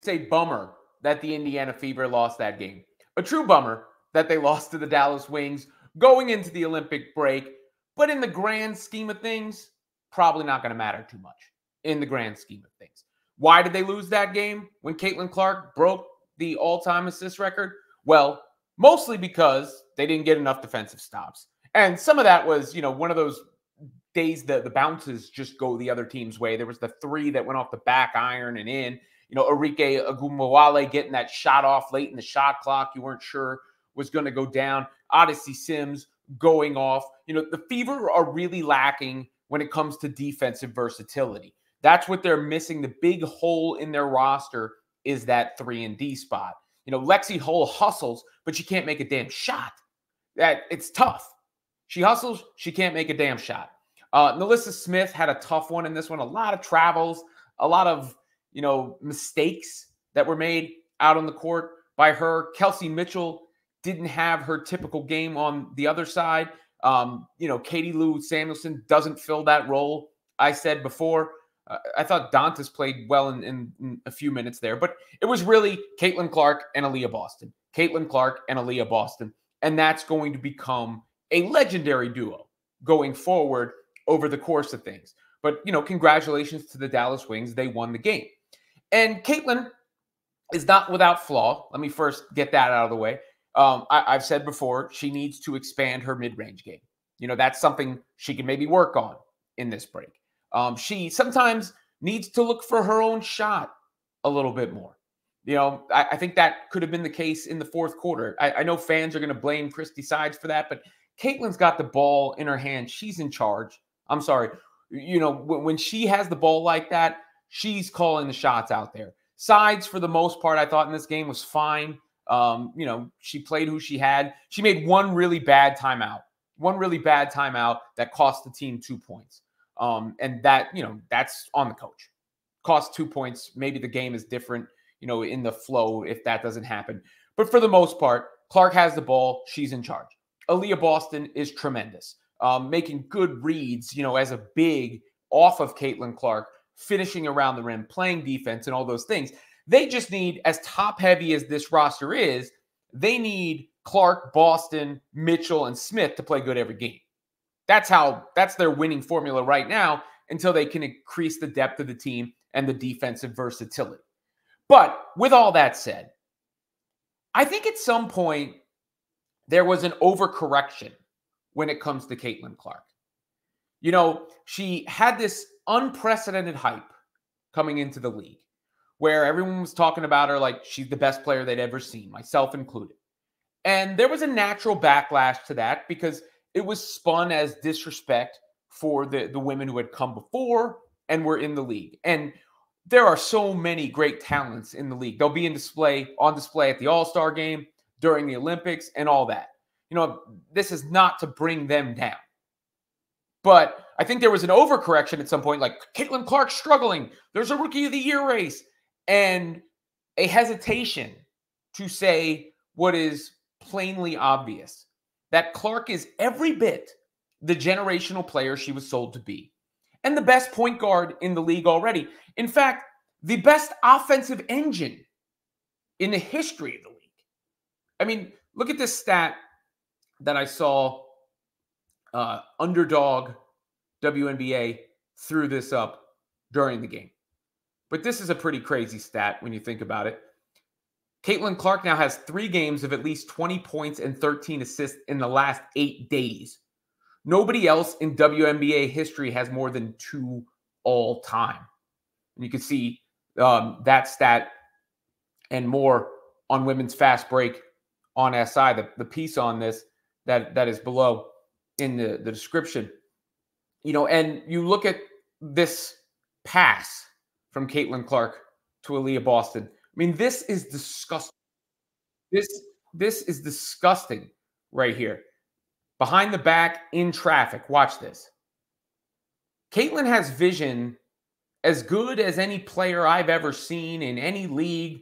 a bummer that the Indiana Fever lost that game. A true bummer that they lost to the Dallas Wings going into the Olympic break. But in the grand scheme of things, probably not going to matter too much in the grand scheme of things. Why did they lose that game when Caitlin Clark broke the all-time assist record? Well, mostly because they didn't get enough defensive stops. And some of that was, one of those days that the bounces just go the other team's way. There was the 3 that went off the back iron and in. Arike Agumawale getting that shot off late in the shot clock. You weren't sure was going to go down. Odyssey Sims going off. The Fever are really lacking when it comes to defensive versatility. That's what they're missing. The big hole in their roster is that 3-and-D spot. Lexi Hull hustles, but she can't make a damn shot. It's tough. She hustles, she can't make a damn shot. Nalissa Smith had a tough one in this one. A lot of travels, a lot of, mistakes that were made out on the court by her. Kelsey Mitchell didn't have her typical game on the other side. Katie Lou Samuelson doesn't fill that role. I said before, I thought Dantas played well in a few minutes there, but it was really Caitlin Clark and Aaliyah Boston. Caitlin Clark and Aaliyah Boston. And that's going to become a legendary duo going forward over the course of things. But, congratulations to the Dallas Wings. They won the game. And Caitlin is not without flaw. Let me first get that out of the way. I've said before, she needs to expand her mid-range game. That's something she can maybe work on in this break. She sometimes needs to look for her own shot a little bit more. I think that could have been the case in the fourth quarter. I know fans are going to blame Christy Sides for that, but Caitlin's got the ball in her hand. She's in charge. I'm sorry. When she has the ball like that, she's calling the shots out there. Sides, for the most part, I thought in this game was fine. She played who she had. She made one really bad timeout that cost the team 2 points. And that, that's on the coach. Cost 2 points. Maybe the game is different, in the flow if that doesn't happen. But for the most part, Clark has the ball. She's in charge. Aaliyah Boston is tremendous. Making good reads, as a big off of Caitlin Clark, finishing around the rim, playing defense and all those things. They just need, as top heavy as this roster is, they need Clark, Boston, Mitchell, and Smith to play good every game. That's their winning formula right now until they can increase the depth of the team and the defensive versatility. But with all that said, I think at some point there was an overcorrection when it comes to Caitlin Clark. She had this unprecedented hype coming into the league where everyone was talking about her like she's the best player they'd ever seen, myself included. And there was a natural backlash to that because it was spun as disrespect for the women who had come before and were in the league. And there are so many great talents in the league. They'll be on display at the All-Star game, during the Olympics, and all that. This is not to bring them down. But I think there was an overcorrection at some point, like Caitlin Clark struggling. There's a Rookie of the Year race. And a hesitation to say what is plainly obvious, that Clark is every bit the generational player she was sold to be. And the best point guard in the league already. In fact, the best offensive engine in the history of the league. I mean, look at this stat that I saw Underdog WNBA threw this up during the game. But this is a pretty crazy stat when you think about it. Caitlin Clark now has 3 games of at least 20 points and 13 assists in the last 8 days. Nobody else in WNBA history has more than 2 all time. And you can see that stat and more on Women's Fast Break on SI, the piece on this that is below in the description. And you look at this pass from Caitlin Clark to Aaliyah Boston. I mean, this is disgusting. This is disgusting right here. Behind the back, in traffic. Watch this. Caitlin has vision as good as any player I've ever seen in any league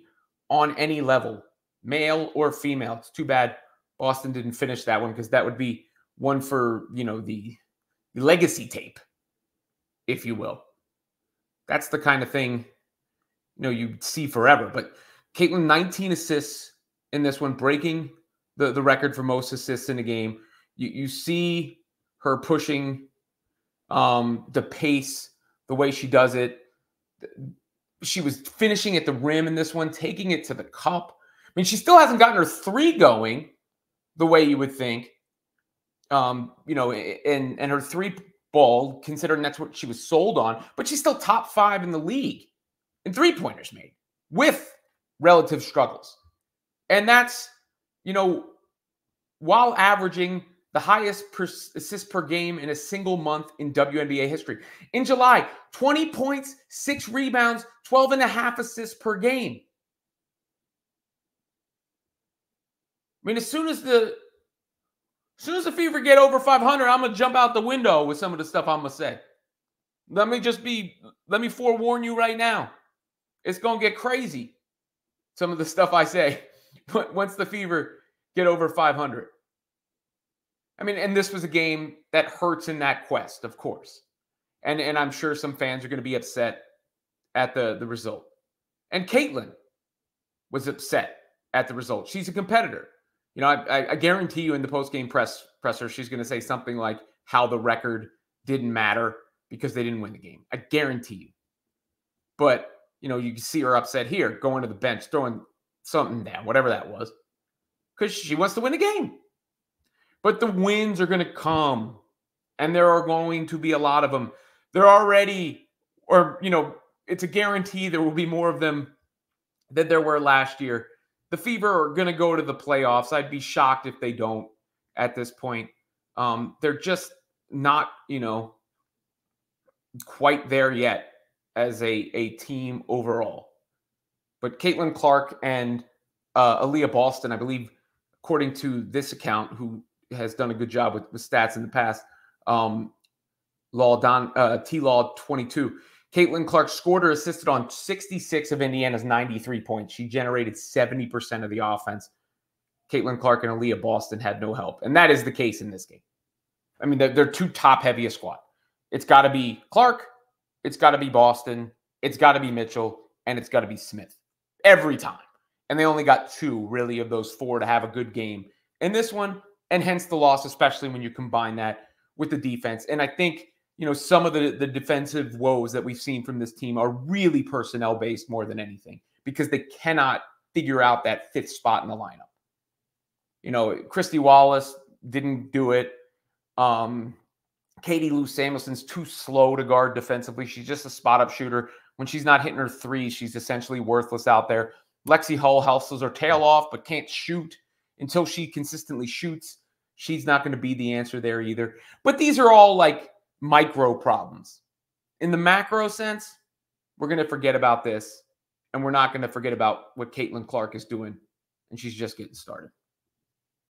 on any level, male or female. It's too bad Boston didn't finish that one because that would be one for, the legacy tape, if you will. That's the kind of thing you'd see forever. But Caitlin, 19 assists in this one, breaking the record for most assists in a game. You see her pushing the pace, the way she does it. She was finishing at the rim in this one, taking it to the cup. I mean, she still hasn't gotten her three going the way you would think. And her three ball, considering that's what she was sold on, but she's still top 5 in the league in three-pointers made with relative struggles. And that's, while averaging the highest assists per game in a single month in WNBA history. In July, 20 points, 6 rebounds, 12.5 assists per game. I mean, as soon as the Fever get over 500, I'm going to jump out the window with some of the stuff I'm going to say. Let me forewarn you right now. It's going to get crazy, some of the stuff I say, once the Fever get over 500. I mean, and this was a game that hurts in that quest, of course. And I'm sure some fans are going to be upset at the result. And Caitlin was upset at the result. She's a competitor. I guarantee you in the post-game presser, she's going to say something like how the record didn't matter because they didn't win the game. I guarantee you. But, you can see her upset here, going to the bench, throwing something down, whatever that was, because she wants to win the game. But the wins are going to come, and there are going to be a lot of them. They're already, it's a guarantee there will be more of them than there were last year. The Fever are going to go to the playoffs. I'd be shocked if they don't at this point. They're just not, quite there yet as a team overall. But Caitlin Clark and Aaliyah Boston, I believe, according to this account, who has done a good job with stats in the past, T-Law22, Caitlin Clark scored or assisted on 66 of Indiana's 93 points. She generated 70% of the offense. Caitlin Clark and Aaliyah Boston had no help. And that is the case in this game. I mean, they're two top-heaviest squad. It's got to be Clark, it's got to be Boston, it's got to be Mitchell, and it's got to be Smith. Every time. And they only got 2, really, of those 4 to have a good game in this one, and hence the loss, especially when you combine that with the defense. And I think, some of the defensive woes that we've seen from this team are really personnel-based more than anything because they cannot figure out that 5th spot in the lineup. Christy Wallace didn't do it. Katie Lou Samuelson's too slow to guard defensively. She's just a spot-up shooter. When she's not hitting her 3, she's essentially worthless out there. Lexi Hull hustles her tail off but can't shoot until she consistently shoots. She's not going to be the answer there either. But these are all like micro problems. In the macro sense, we're going to forget about this, and we're not going to forget about what Caitlin Clark is doing, and she's just getting started.